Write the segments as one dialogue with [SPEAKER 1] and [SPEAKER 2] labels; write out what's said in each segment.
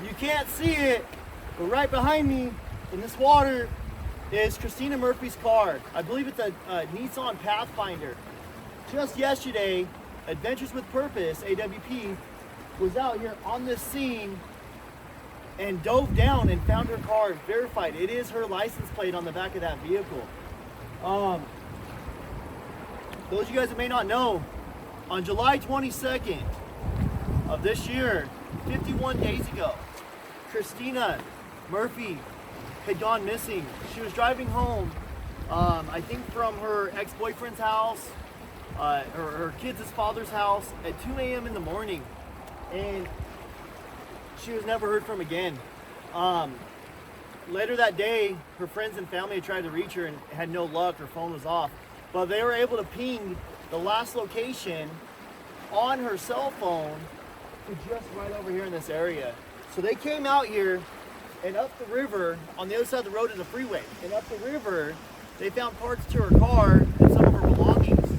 [SPEAKER 1] You can't see it, but right behind me in this water is Christina Murphy's car. I believe it's a Nissan Pathfinder. Just yesterday, Adventures with Purpose, AWP, was out here on this scene and dove down and found her car, verified. It is her license plate on the back of that vehicle. Those of you guys that may not know, on July 22nd of this year, 51 days ago, Christina Murphy had gone missing. She was driving home, I think from her ex-boyfriend's house, her kids' father's house at 2 a.m. in the morning, and she was never heard from again. Later that day, her friends and family had tried to reach her and had no luck. Her phone was off, but they were able to ping the last location on her cell phone to just right over here in this area. So they came out here and up the river. On the other side of the road is a freeway, and up the river they found parts to her car and some of her belongings.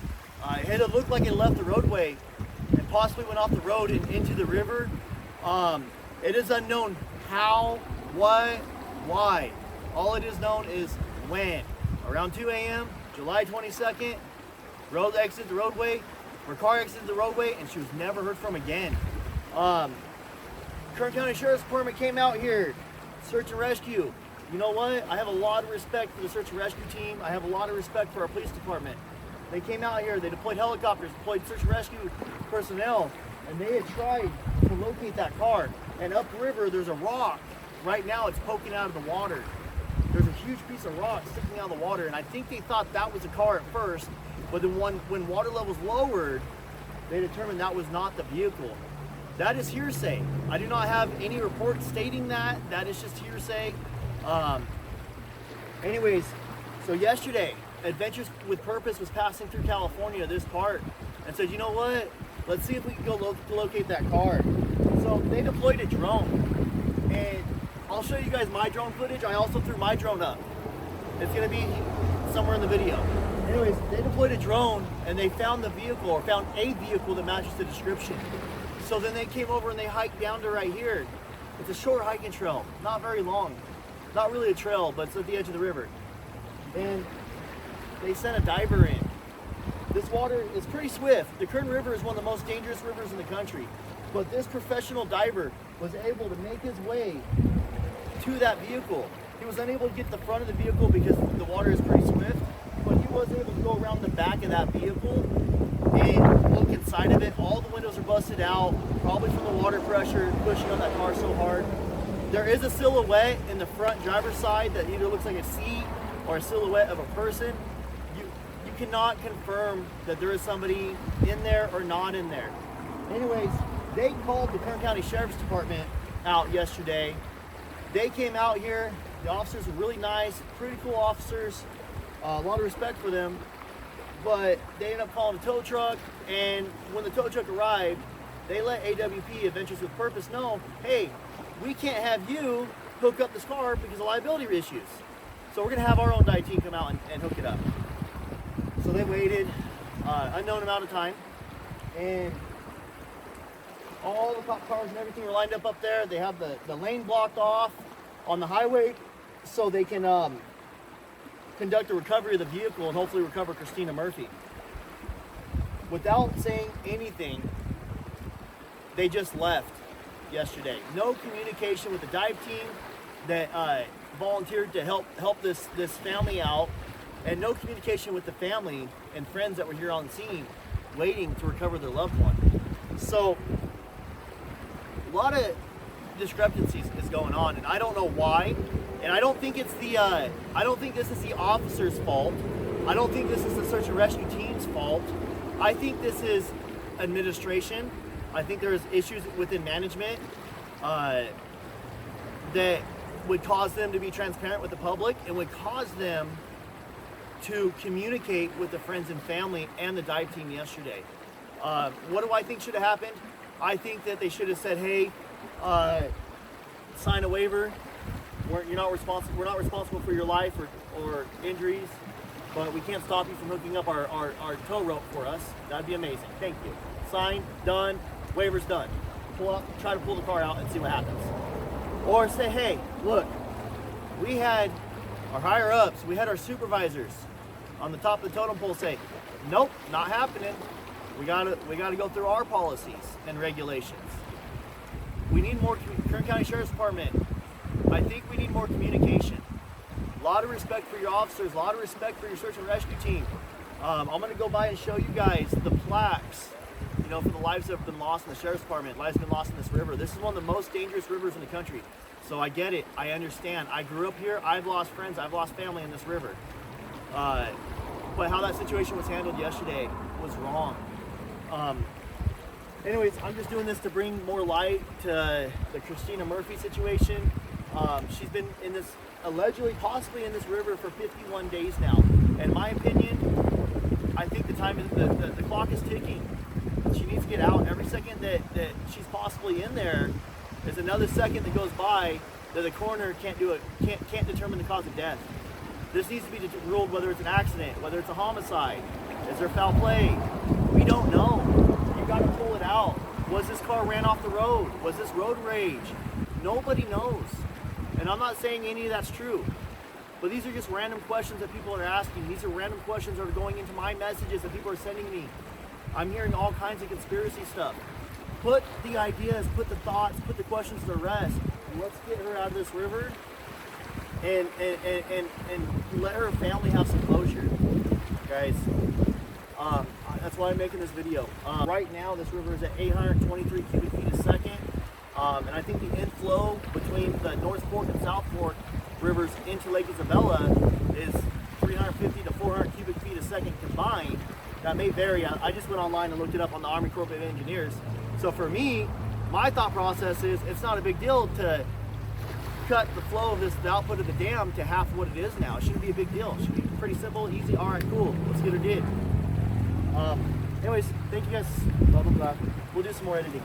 [SPEAKER 1] It had looked like it left the roadway and possibly went off the road and into the river. It is unknown how, what, why. All it is known is when. Around 2 a.m., July 22nd, road exited the roadway, her car exited the roadway, and she was never heard from again. Kern County Sheriff's Department came out here, search and rescue. You know what? I have a lot of respect for the search and rescue team. I have a lot of respect for our police department. They came out here, they deployed helicopters, deployed search and rescue personnel, and they had tried to locate that car. And upriver, there's a rock. Right now, it's poking out of the water. There's a huge piece of rock sticking out of the water, and I think they thought that was a car at first, but then when water levels lowered, they determined that was not the vehicle. That is hearsay. I do not have any reports stating that. That is just hearsay. Anyways, so yesterday, Adventures with Purpose was passing through California, this part, and said, you know what? Let's see if we can go locate that car. So they deployed a drone, and I'll show you guys my drone footage. I also threw my drone up. It's gonna be somewhere in the video. Anyways, they deployed a drone and they found the vehicle, or found a vehicle that matches the description. So then they came over and they hiked down to right here. It's a short hiking trail, not very long. Not really a trail, but it's at the edge of the river. And they sent a diver in. This water is pretty swift. The Kern River is one of the most dangerous rivers in the country. But this professional diver was able to make his way to that vehicle. He was unable to get to the front of the vehicle because the water is pretty swift, but he was able to go around the back of that vehicle and look inside of it. All the windows are busted out, probably from the water pressure pushing on that car so hard. There is a silhouette in the front driver's side that either looks like a seat or a silhouette of a person. You cannot confirm that there is somebody in there or not in there. Anyways, they called the Kern County Sheriff's Department out yesterday. They came out here. The officers were really nice, pretty cool officers. A lot of respect for them. But they ended up calling a tow truck, and when the tow truck arrived, they let AWP, Adventures with Purpose, know, hey, we can't have you hook up this car because of liability issues. So we're gonna have our own dive team come out and hook it up. So they waited unknown amount of time, and all the cop cars and everything were lined up there. They have the lane blocked off on the highway so they can conduct a recovery of the vehicle and hopefully recover Christina Murphy. Without saying anything, they just left yesterday. No communication with the dive team that volunteered to help this family out, and no communication with the family and friends that were here on scene waiting to recover their loved one. So a lot of discrepancies is going on, and I don't know why. And I don't think it's the I don't think this is the officer's fault. I don't think this is the search and rescue team's fault. I think this is administration. I think there's issues within management that would cause them to be transparent with the public and would cause them to communicate with the friends and family and the dive team yesterday. What do I think should have happened? I think that they should have said, hey, sign a waiver. We're not responsible for your life or injuries, but we can't stop you from hooking up our tow rope for us. That'd be amazing. Thank you. Signed, done, waiver's done. Try to pull the car out and see what happens. Or say, hey, look, we had our higher ups, we had our supervisors on the top of the totem pole say, nope, not happening. We gotta go through our policies and regulations. We need more, Kern County Sheriff's Department, I think we need more communication. A lot of respect for your officers, a lot of respect for your search and rescue team. I'm gonna go by and show you guys the plaques, you know, for the lives that have been lost in the Sheriff's Department, lives have been lost in this river. This is one of the most dangerous rivers in the country. So I get it, I understand. I grew up here, I've lost friends, I've lost family in this river. But how that situation was handled yesterday was wrong. Anyways, I'm just doing this to bring more light to the Christina Murphy situation. She's been in this, allegedly, possibly in this river for 51 days now. In my opinion, I think the time is, the clock is ticking. She needs to get out. Every second that she's possibly in there is another second that goes by that the coroner can't determine the cause of death. This needs to be ruled whether it's an accident, whether it's a homicide. Is there foul play? We don't know. You got to pull it out. Was this car ran off the road? Was this road rage? Nobody knows. And I'm not saying any of that's true. But these are just random questions that people are asking. These are random questions that are going into my messages that people are sending me. I'm hearing all kinds of conspiracy stuff. Put the ideas, put the thoughts, put the questions to rest. And let's get her out of this river and let her family have some closure, guys. That's why I'm making this video. Right now, this river is at 823 cubic feet a second. And I think the inflow between the North Fork and South Fork rivers into Lake Isabella is 350 to 400 cubic feet a second combined. That may vary. I just went online and looked it up on the Army Corps of Engineers. So for me, my thought process is it's not a big deal to cut the flow of the output of the dam to half of what it is now. It shouldn't be a big deal. It should be pretty simple, easy. All right, cool. Let's get her did. Anyways, thank you guys. Blah, blah, blah. We'll do some more editing.